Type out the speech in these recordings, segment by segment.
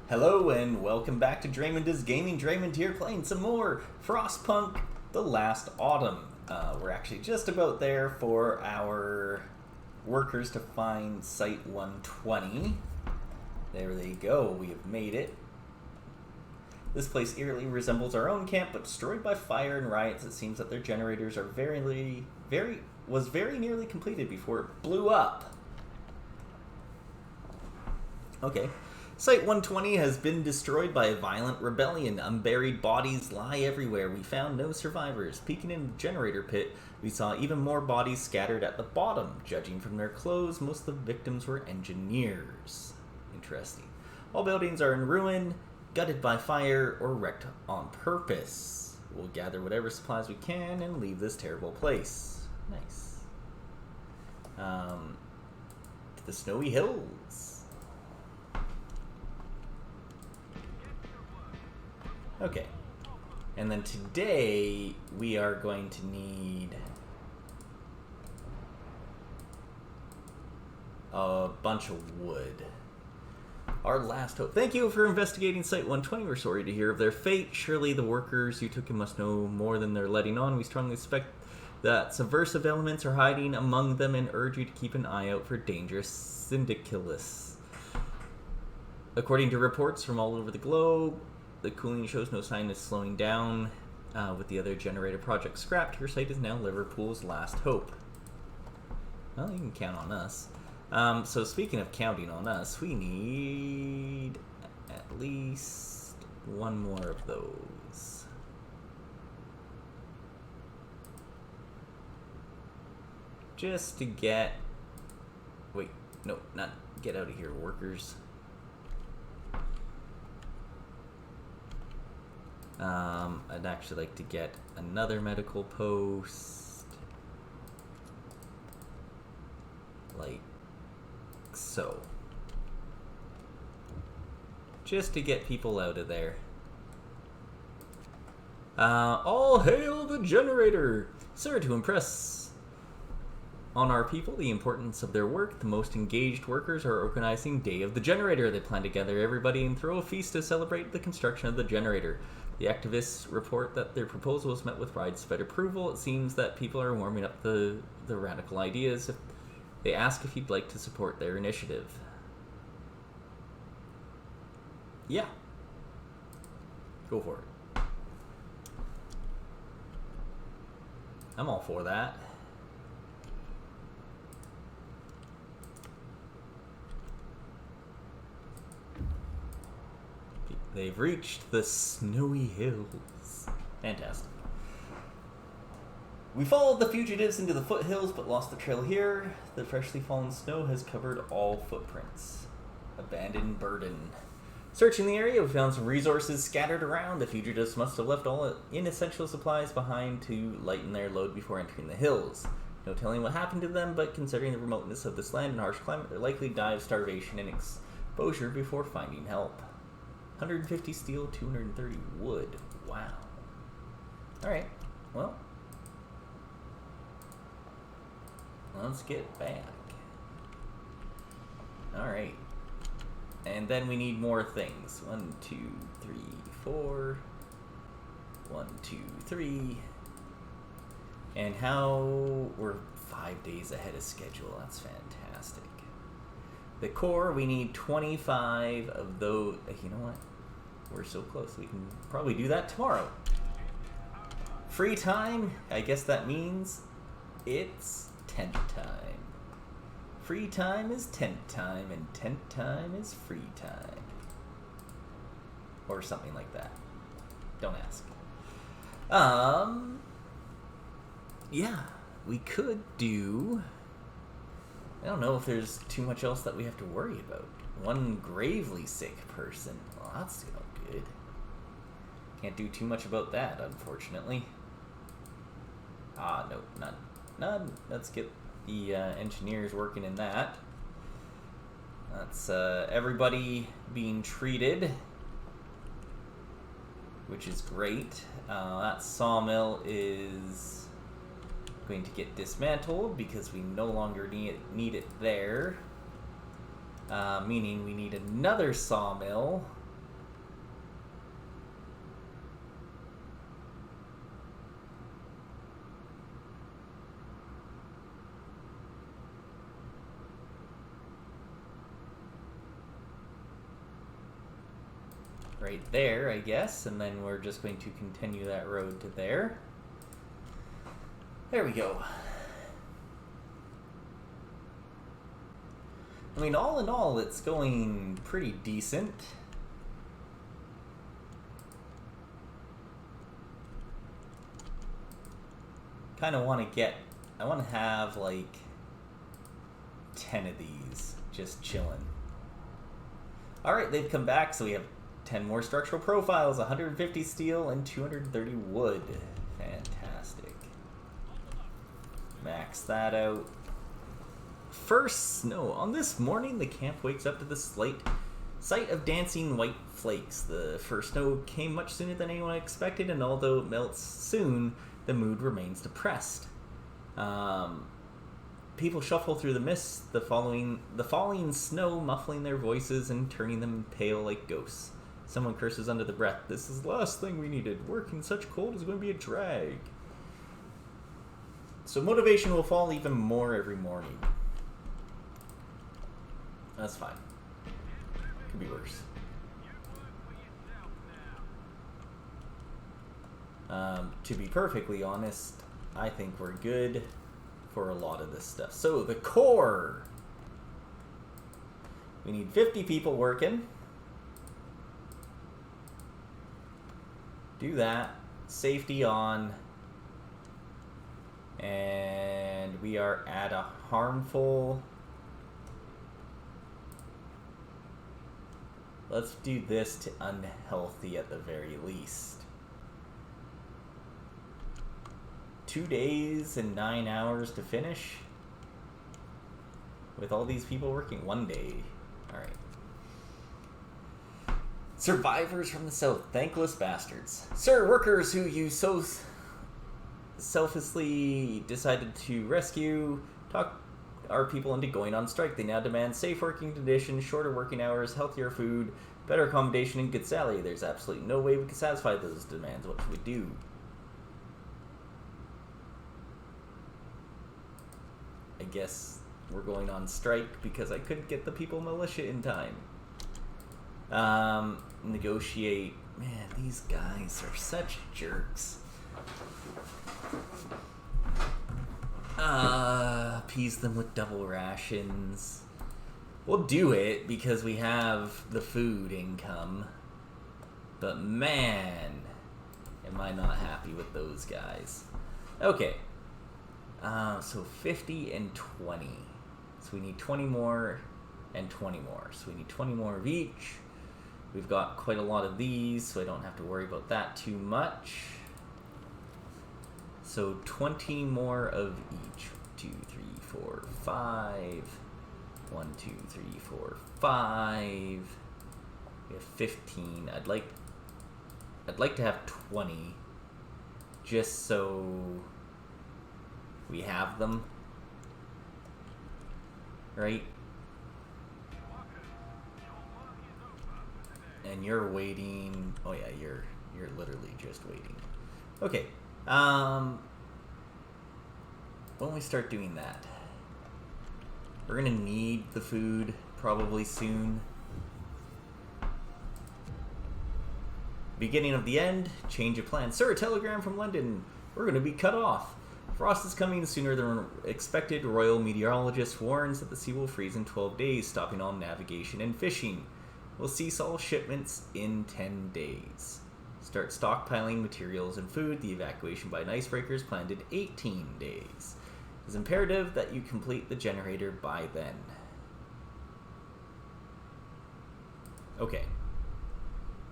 Hello and welcome back to DraemondDoesGaming. Draemond here playing some more Frostpunk The Last Autumn. We're actually just about there for our workers to find Site 120. There they go, we have made it. This place eerily resembles our own camp, but destroyed by fire and riots. It seems that their generators are very nearly completed before it blew up. Okay. Site 120 has been destroyed by a violent rebellion. Unburied bodies lie everywhere. We found no survivors. Peeking in the generator pit, we saw even more bodies scattered at the bottom. Judging from their clothes, most of the victims were engineers. Interesting. All buildings are in ruin, gutted by fire, or wrecked on purpose. We'll gather whatever supplies we can and leave this terrible place. Nice. To the snowy hills. Okay, and then today we are going to need a bunch of wood. Our last hope. Thank you for investigating Site 120. We're sorry to hear of their fate. Surely the workers you took in must know more than they're letting on. We strongly suspect that subversive elements are hiding among them and urge you to keep an eye out for dangerous syndicalists. According to reports from all over the globe, the cooling shows no sign of slowing down. With the other generator project scrapped, your site is now Liverpool's last hope. Well, you can count on us. So speaking of counting on us, we need at least one more of those. Just to get... Wait, no, not get out of here, workers. I'd actually like to get another medical post, like so, just to get people out of there. All hail the generator! Sir, to impress on our people the importance of their work, the most engaged workers are organizing Day of the Generator. They plan to gather everybody and throw a feast to celebrate the construction of the generator. The activists report that their proposal was met with widespread approval. It seems that people are warming up the radical ideas. They ask if you'd like to support their initiative. Yeah. Go for it. I'm all for that. They've reached the snowy hills. Fantastic. We followed the fugitives into the foothills, but lost the trail here. The freshly fallen snow has covered all footprints. Abandoned burden. Searching the area, we found some resources scattered around. The fugitives must have left all inessential supplies behind to lighten their load before entering the hills. No telling what happened to them, but considering the remoteness of this land and harsh climate, they'll likely die of starvation and exposure before finding help. 150 steel, 230 wood. Wow. Alright, well. Let's get back. Alright. And then we need more things. 1, 2, 3, 4. 1, 2, 3. And how... We're 5 days ahead of schedule. That's fantastic. The core, we need 25 of those. You know what? We're so close. We can probably do that tomorrow. Free time? I guess that means it's tent time. Free time is tent time, and tent time is free time. Or something like that. Don't ask. Yeah, we could do... I don't know if there's too much else that we have to worry about. One gravely sick person. Well, that's no good. Can't do too much about that, unfortunately. No, none. Let's get the engineers working in that. That's everybody being treated, which is great. That sawmill is going to get dismantled because we no longer need it there. Meaning we need another sawmill right there, I guess, and then we're just going to continue that road to there. There we go. I mean, all in all, it's going pretty decent. Kind of want to get... I want to have, like, 10 of these just chilling. Alright, they've come back, so we have 10 more structural profiles, 150 steel, and 230 wood. Fantastic. Max that out. First snow. On this morning, the camp wakes up to the sight of dancing white flakes. The first snow came much sooner than anyone expected, and although it melts soon, the mood remains depressed. People shuffle through the mist, the falling snow muffling their voices and turning them pale like ghosts. Someone curses under the breath, "This is the last thing we needed. Working such cold is going to be a drag." So motivation will fall even more every morning. That's fine. Could be worse. To be perfectly honest, I think we're good for a lot of this stuff. So, the core. We need 50 people working. Do that. Safety on. And we are at a harmful... Let's do this to unhealthy at the very least. 2 days and 9 hours to finish? With all these people working? 1 day. Alright. Survivors from the south. Thankless bastards. Sir, workers who you so selflessly decided to rescue talk our people into going on strike. They now demand safe working conditions, shorter working hours, healthier food, better accommodation, and good salary. There's absolutely no way we can satisfy those demands. What should we do? I guess we're going on strike because I couldn't get the people militia in time. Negotiate. Man, these guys are such jerks. Appease them with double rations. We'll do it because we have the food income. But man, am I not happy with those guys. Okay. So 50 and 20. So we need 20 more and 20 more. So we need 20 more of each. We've got quite a lot of these, so I don't have to worry about that too much. So 20 more of each. 2, 3, 4, 5. 1, 2, 3, 4, 5. We have 15. I'd like to have 20. Just so we have them. Right? And you're waiting. Oh yeah, you're literally just waiting. Okay. When we start doing that, we're gonna need the food probably soon. Beginning of the end, change of plan. Sir, a telegram from London. We're gonna be cut off. Frost is coming sooner than expected. Royal meteorologist warns that the sea will freeze in 12 days, stopping all navigation and fishing. We'll cease all shipments in 10 days. Start stockpiling materials and food. The evacuation by an icebreaker is planned in 18 days. It is imperative that you complete the generator by then. Okay.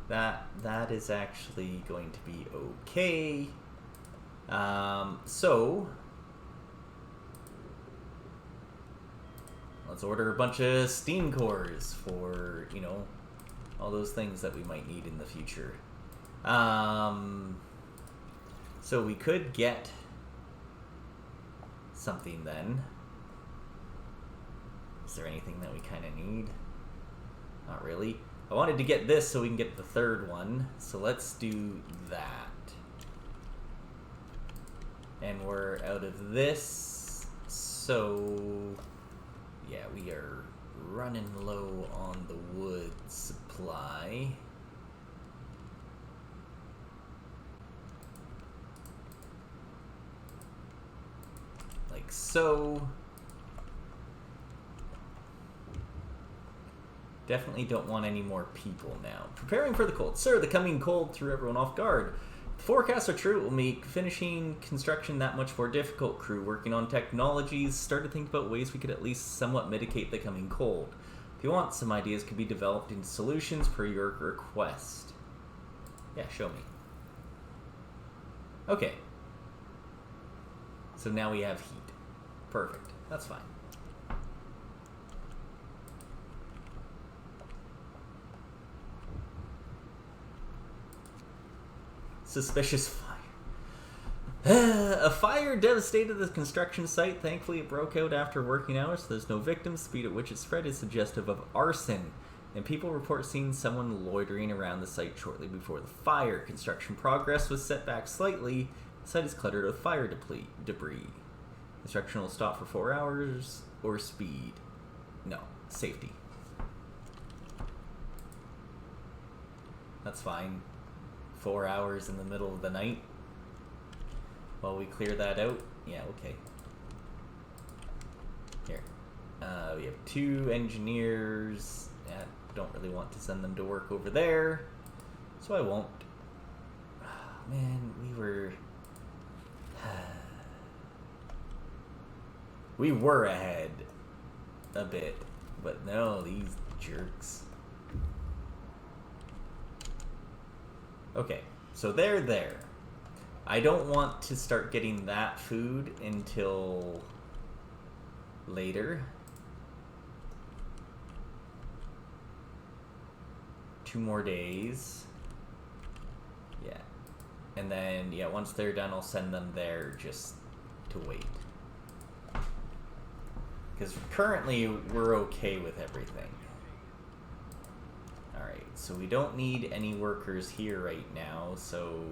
That is actually going to be okay. So let's order a bunch of steam cores for, you know, all those things that we might need in the future. So we could get something then. Is there anything that we kind of need? Not really. I wanted to get this so we can get the third one. So let's do that. And we're out of this. So yeah, we are running low on the wood supply. so definitely don't want any more people now. Preparing for the cold. Sir, the coming cold threw everyone off guard. If the forecasts are true, it will make finishing construction that much more difficult. Crew working on technologies started to think about ways we could at least somewhat mitigate the coming cold. If you want, some ideas could be developed into solutions per your request. Yeah, show me. Okay. So now we have heat. Perfect. That's fine. Suspicious fire. A fire devastated the construction site. Thankfully, it broke out after working hours, so there's no victims. The speed at which it spread is suggestive of arson, and people report seeing someone loitering around the site shortly before the fire. Construction progress was set back slightly. The site is cluttered with fire debris. Construction will stop for 4 hours, or speed. No, safety. That's fine. 4 hours in the middle of the night while we clear that out. Yeah, okay. Here. We have 2 engineers. I don't really want to send them to work over there, so I won't. Oh, man, we were ahead a bit, but no, these jerks. Okay, so they're there. I don't want to start getting that food until later. 2 more days. Yeah. And then, yeah, once they're done, I'll send them there just to wait. Because currently, we're okay with everything. Alright, so we don't need any workers here right now, so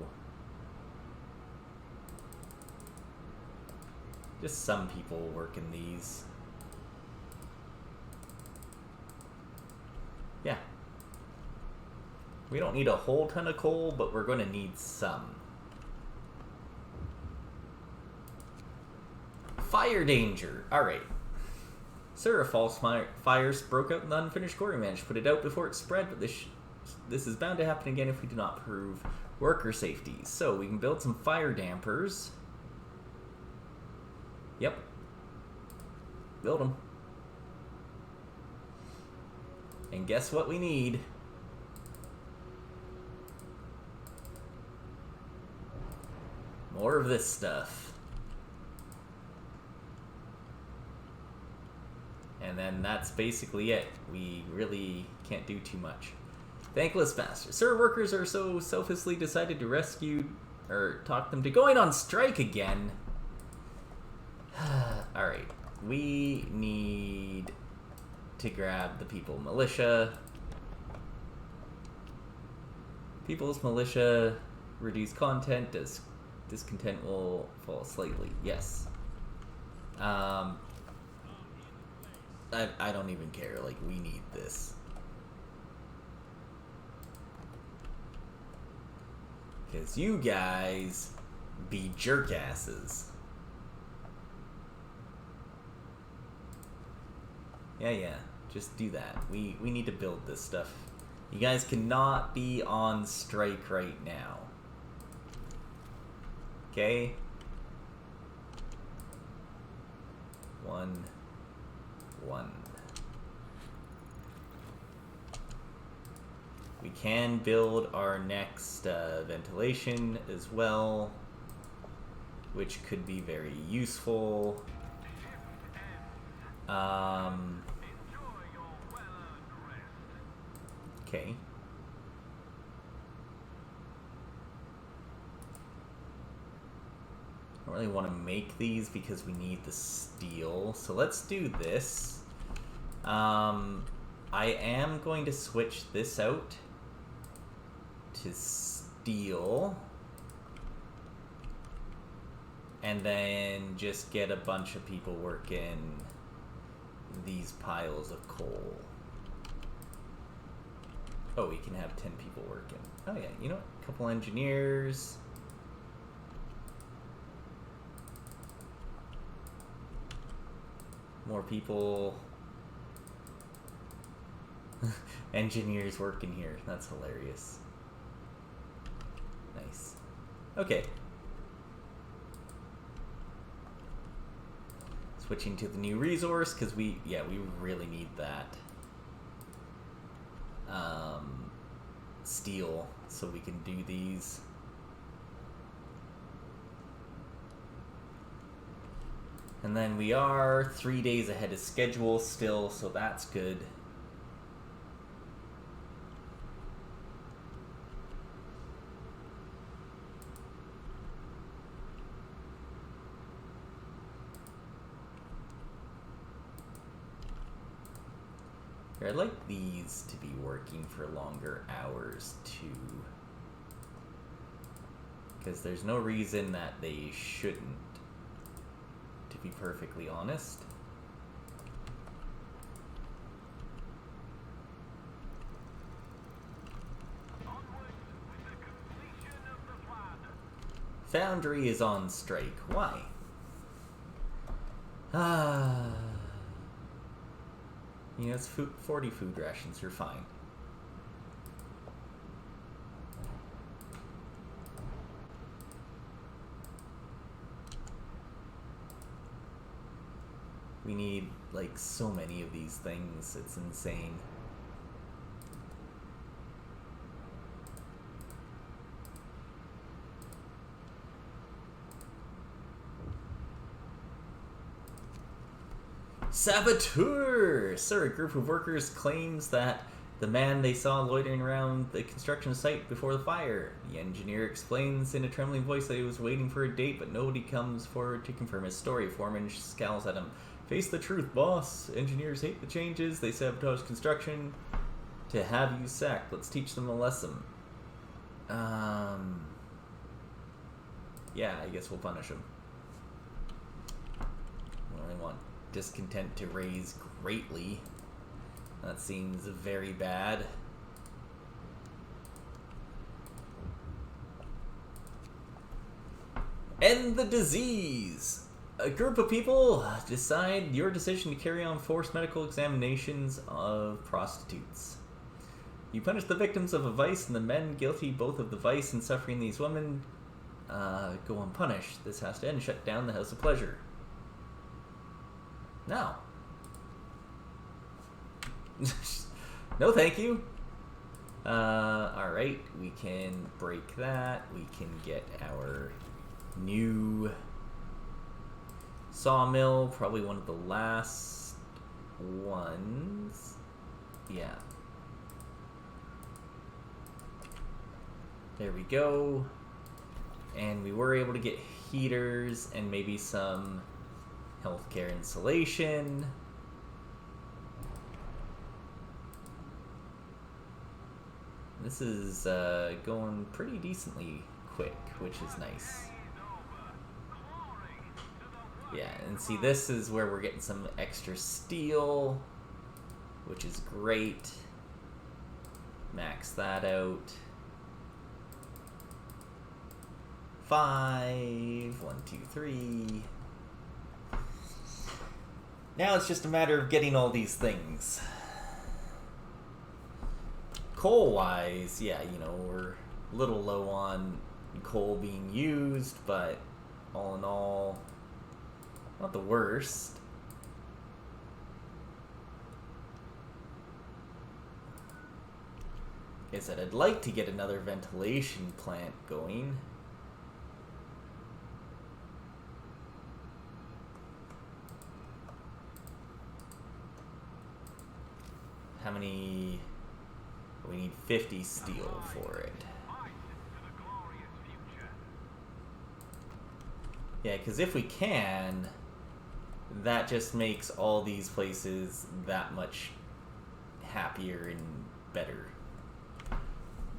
just some people working these. Yeah. We don't need a whole ton of coal, but we're going to need some. Fire danger. Alright. Sir, a false fire broke out in the unfinished quarry. Managed to put it out before it spread, but this is bound to happen again if we do not prove worker safety. So we can build some fire dampers. Yep. Build them. And guess what we need? More of this stuff. And then that's basically it. We really can't do too much. Thankless bastard. Sir, workers are so selflessly decided to rescue, or talk them to going on strike again. Alright. We need to grab the people militia. People's militia. Reduce content. Discontent will fall slightly. Yes. I don't even care. Like, we need this. Because you guys be jerkasses. Yeah. Just do that. We need to build this stuff. You guys cannot be on strike right now. Okay? 1. We can build our next ventilation as well, which could be very useful. Okay. I don't really want to make these because we need the steel. So let's do this. I am going to switch this out to steel. And then just get a bunch of people working these piles of coal. Oh, we can have 10 people working. Oh yeah, you know what? A couple engineers. more people. Engineers working here. That's hilarious. Nice. Okay. Switching to the new resource, because we really need that. Steel, so we can do these. And then we are 3 days ahead of schedule still, so that's good. I'd like these to be working for longer hours too, because there's no reason that they shouldn't, to be perfectly honest. Foundry is on strike. Why? You know, it's 40 food rations, you're fine. We need, like, so many of these things, it's insane. Saboteur! Sir, a group of workers claims that the man they saw loitering around the construction site before the fire. The engineer explains in a trembling voice that he was waiting for a date, but nobody comes forward to confirm his story. Foreman scowls at him. Face the truth, boss. Engineers hate the changes. They sabotage construction to have you sacked. Let's teach them a lesson. Yeah, I guess we'll punish him. Well, I want discontent to raise greatly. That seems very bad. End the disease! A group of people decide your decision to carry on forced medical examinations of prostitutes. You punish the victims of a vice, and the men guilty both of the vice and suffering these women go unpunished. This has to end. Shut down the House of Pleasure. No. No, thank you. Alright, we can break that. We can get our new sawmill, probably one of the last ones. Yeah. There we go. And we were able to get heaters and maybe some healthcare insulation. This is going pretty decently quick, which is nice. Yeah, and see, this is where we're getting some extra steel, which is great. Max that out. 5, 1, 2, 3. Now it's just a matter of getting all these things. Coal-wise, yeah, you know, we're a little low on coal being used, but all in all, not the worst. Like I said, I'd like to get another ventilation plant going. How many? We need 50 steel for it. Yeah, because if we can, that just makes all these places that much happier and better.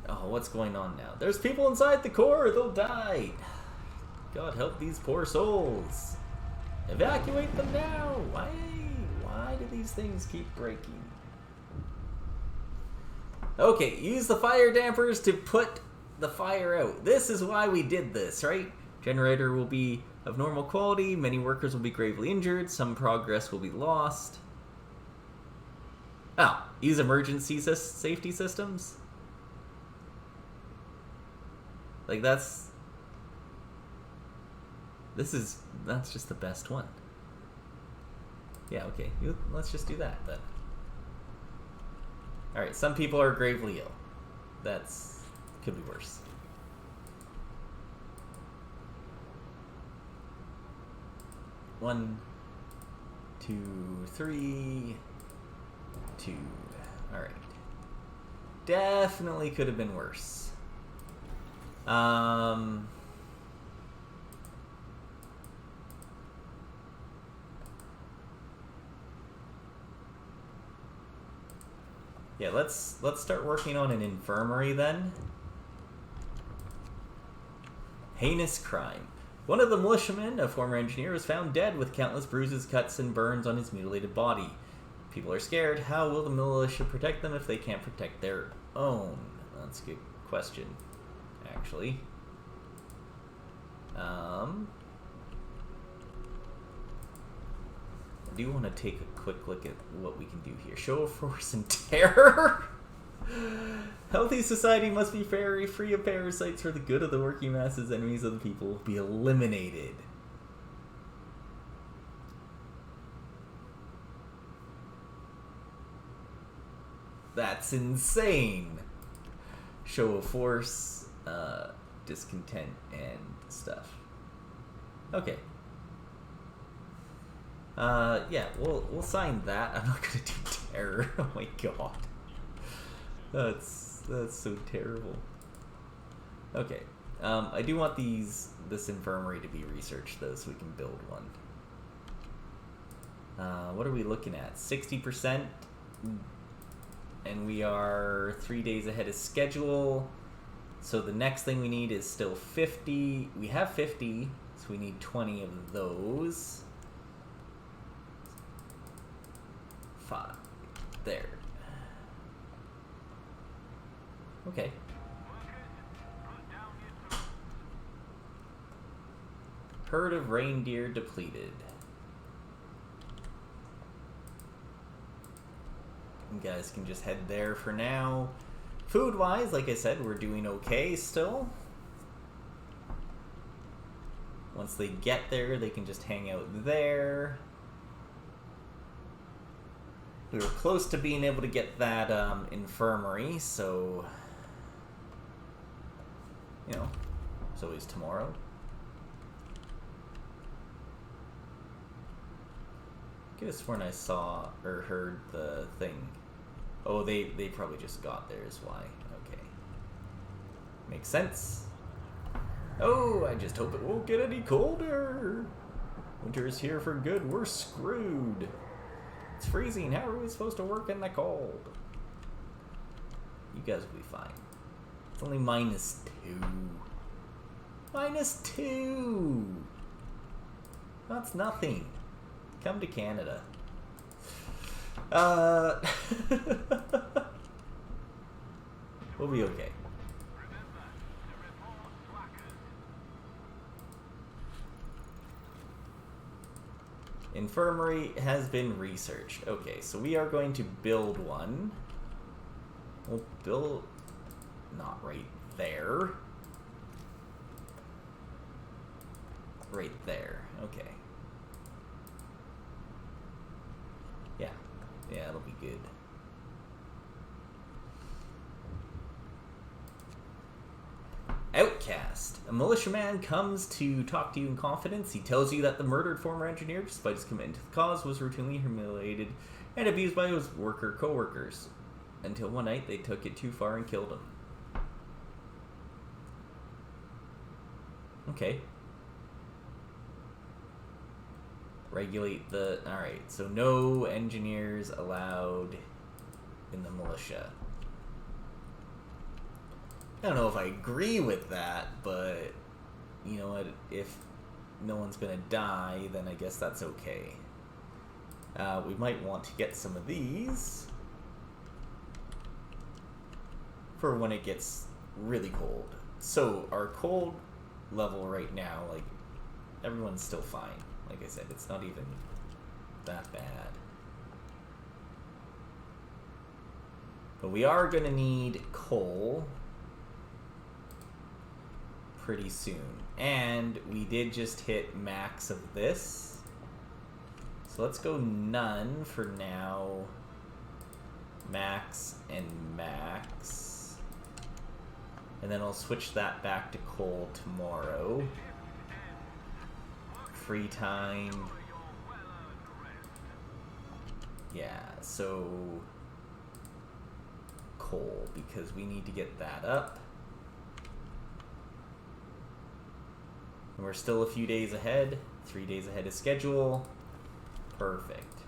Oh, what's going on now? There's people inside the core, they'll die. God help these poor souls. Evacuate them now. Why do these things keep breaking? Okay, use the fire dampers to put the fire out. This is why we did this, right? Generator will be of normal quality. Many workers will be gravely injured. Some progress will be lost. Oh, use emergency safety systems? Like, that's just the best one. Yeah, okay. Let's just do that, then. Alright, some people are gravely ill. Could be worse. One, 2, 3, 2. Alright. Definitely could have been worse. Yeah, let's start working on an infirmary then. Heinous crime. One of the militiamen, a former engineer, was found dead with countless bruises, cuts, and burns on his mutilated body. People are scared. How will the militia protect them if they can't protect their own? That's a good question, actually. I do want to take a quick look at what we can do here. Show of force and terror? Healthy society must be fair, free of parasites for the good of the working masses. Enemies of the people will be eliminated. That's insane. Show of force, discontent, and stuff. Okay. Yeah, we'll sign that. I'm not gonna do terror. Oh my god. That's so terrible. Okay. I do want this infirmary to be researched though, so we can build one. What are we looking at? 60%, and we are 3 days ahead of schedule. So the next thing we need is still 50. We have 50, so we need 20 of those. 5. There. Okay. Herd of reindeer depleted. You guys can just head there for now. Food-wise, like I said, we're doing okay still. Once they get there, they can just hang out there. We were close to being able to get that infirmary, so... You know, it's always tomorrow. I could have sworn I saw or heard the thing. Oh, they probably just got there is why. Okay. Makes sense. Oh, I just hope it won't get any colder. Winter is here for good. We're screwed. It's freezing. How are we supposed to work in the cold? You guys will be fine. It's only -2. -2! That's nothing. Come to Canada. We'll be okay. Infirmary has been researched. Okay, so we are going to build one. We'll build... Not right there. Right there. Okay. Yeah. Yeah, it'll be good. Outcast. A militiaman comes to talk to you in confidence. He tells you that the murdered former engineer, despite his commitment to the cause, was routinely humiliated and abused by his co-workers. Until one night, they took it too far and killed him. Okay. Regulate the... Alright, so no engineers allowed in the militia. I don't know if I agree with that, but... You know what? If no one's gonna die, then I guess that's okay. We might want to get some of these for when it gets really cold. So, our cold level right now, like, everyone's still fine. Like I said, it's not even that bad. But we are going to need coal pretty soon. And we did just hit max of this. So let's go none for now. Max and max. And then I'll switch that back to coal tomorrow. Free time. Yeah, so coal, because we need to get that up. And we're still a few days ahead. 3 days ahead of schedule. Perfect.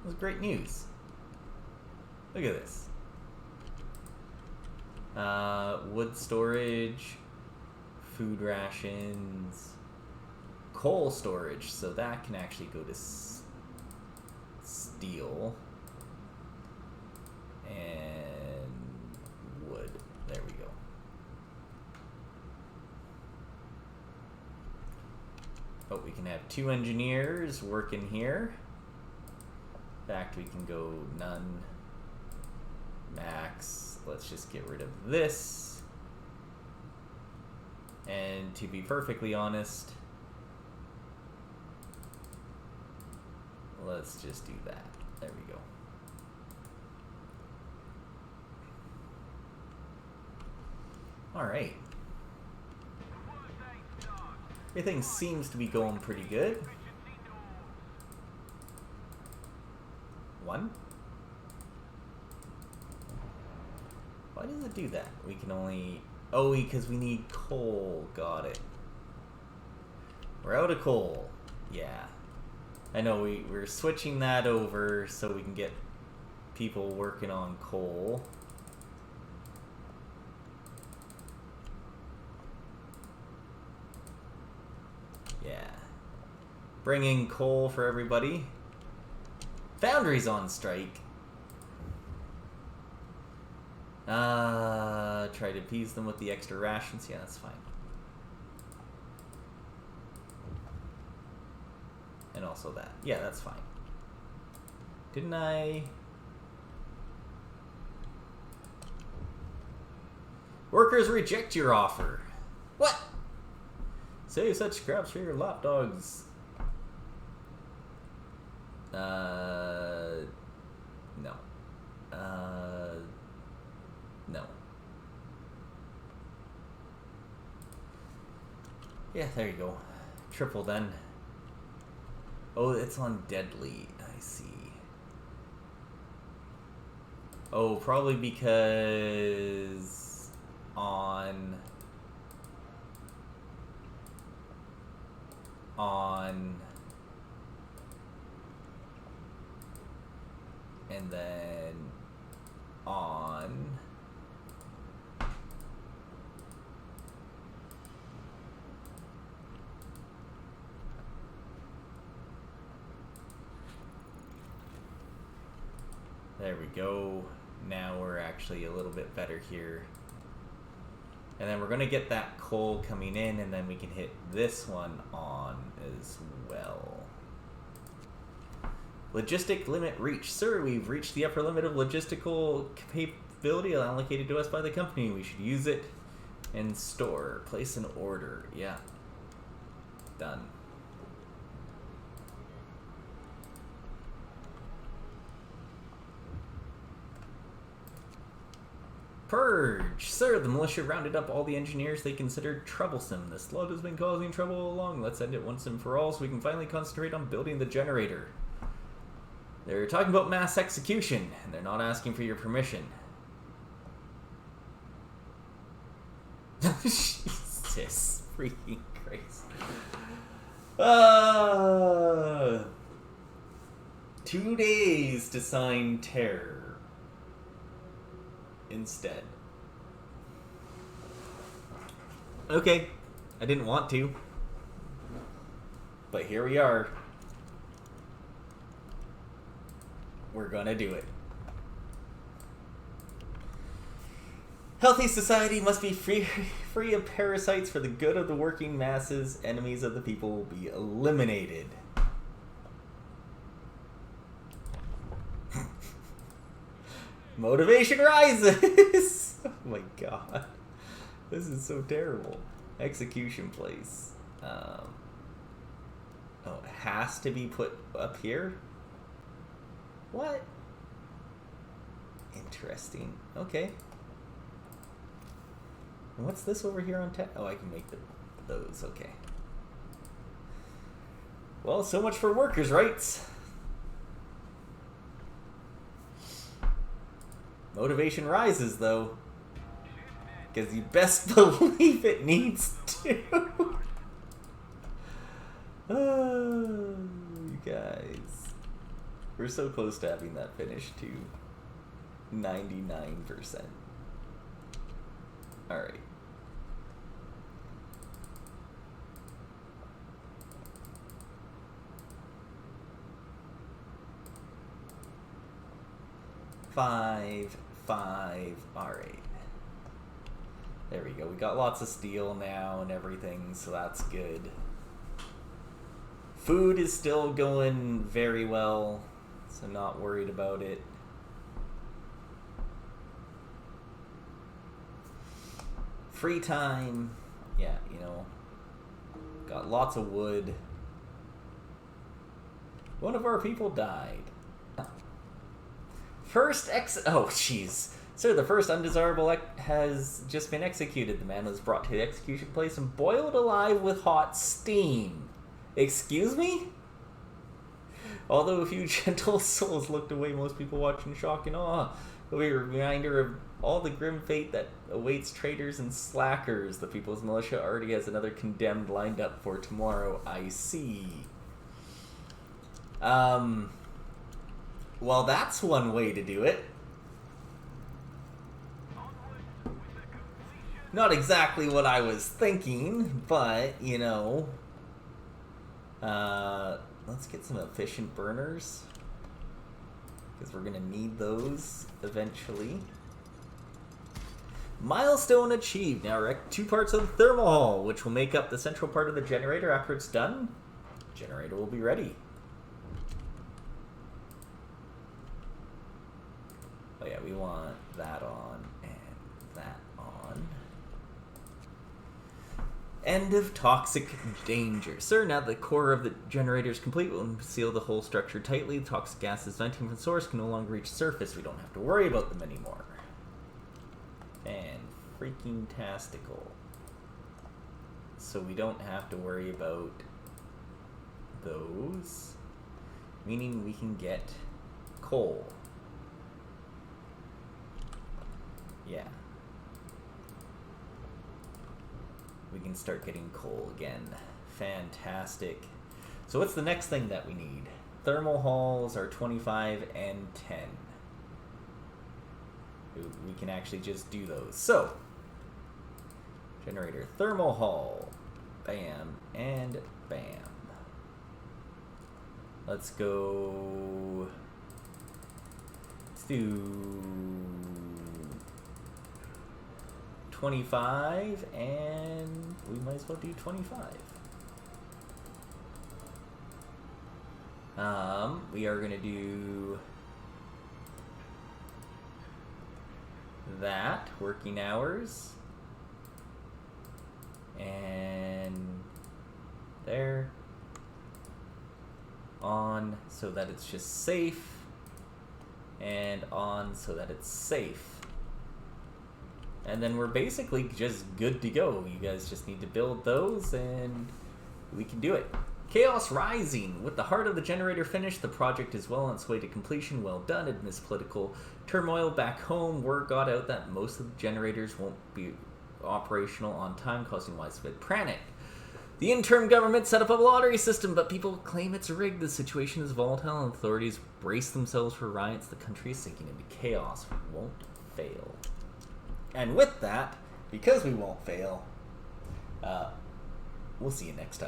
That was great news. Look at this. Wood storage, food rations, coal storage, so that can actually go to steel, and wood. There we go. Oh, we can have 2 engineers working here. In fact, we can go none, max. Let's just get rid of this. And to be perfectly honest, let's just do that. There we go. Alright. Everything seems to be going pretty good. 1. Why does it do that? We can only... Oh, because we need coal. Got it. We're out of coal. Yeah. I know, we're switching that over so we can get people working on coal. Yeah. Bringing coal for everybody. Foundry's on strike. Try to appease them with the extra rations. Yeah, that's fine. And also that. Yeah, that's fine. Didn't I? Workers reject your offer. What? Save such scraps for your lapdogs. No. No. Yeah, there you go. Triple then. Oh, it's on deadly. I see. Oh, probably because on and then on there we go. Now we're actually a little bit better here. And then we're going to get that coal coming in, and then we can hit this one on as well. Logistic limit reached. Sir, we've reached the upper limit of logistical capability allocated to us by the company. We should use it and store. Place an order. Yeah. Done. Purge! Sir, the militia rounded up all the engineers they considered troublesome. This flood has been causing trouble all along. Let's end it once and for all so we can finally concentrate on building the generator. They're talking about mass execution, and they're not asking for your permission. Jesus freaking Christ. 2 days to sign terror. Instead. Okay, I didn't want to, but here we are. We're gonna do it. Healthy society must be free of parasites for the good of the working masses. Enemies of the people will be eliminated. Motivation rises! Oh my god. This is so terrible. Execution place. Oh, it has to be put up here? What? Interesting. Okay. And what's this over here on tap? Oh, I can make those. Okay. Well, so much for workers' rights. Motivation rises, though. Because you best believe it needs to. Oh, you guys. We're so close to having that finished, too. 99%. Alright. Five. Alright. There we go. We got lots of steel now and everything, so that's good. Food is still going very well, so not worried about it. Free time. Yeah, you know. Got lots of wood. One of our people died. Oh, jeez. Sir, the first undesirable has just been executed. The man was brought to the execution place and boiled alive with hot steam. Excuse me? Although a few gentle souls looked away, most people watched in shock and awe. A reminder of all the grim fate that awaits traitors and slackers. The People's Militia already has another condemned lined up for tomorrow. I see. Well, that's one way to do it. Not exactly what I was thinking, but, you know. Let's get some efficient burners. Because we're going to need those eventually. Milestone achieved. Now erect 2 parts of the thermal hall, which will make up the central part of the generator. After it's done, the generator will be ready. Oh yeah, we want that on and that on. End of toxic danger. Sir, now the core of the generator is complete, we'll seal the whole structure tightly. The toxic gases venting from the source can no longer reach surface. We don't have to worry about them anymore. And freaking tastical. So we don't have to worry about those. Meaning we can get coal. Yeah. We can start getting coal again. Fantastic. So what's the next thing that we need? Thermal halls are 25 and 10. We can actually just do those. So, generator thermal hall. Bam and bam. Let's go. Let's do 25, and we might as well do 25. We are going to do that, working hours, and there, on so that it's just safe, and on so that it's safe. And then we're basically just good to go. You guys just need to build those and we can do it. Chaos Rising. With the heart of the generator finished, the project is well on its way to completion. Well done. Amidst political turmoil back home, word got out that most of the generators won't be operational on time, causing widespread panic. The interim government set up a lottery system, but people claim it's rigged. The situation is volatile and authorities brace themselves for riots. The country is sinking into chaos. We won't fail. And with that, because we won't fail, we'll see you next time.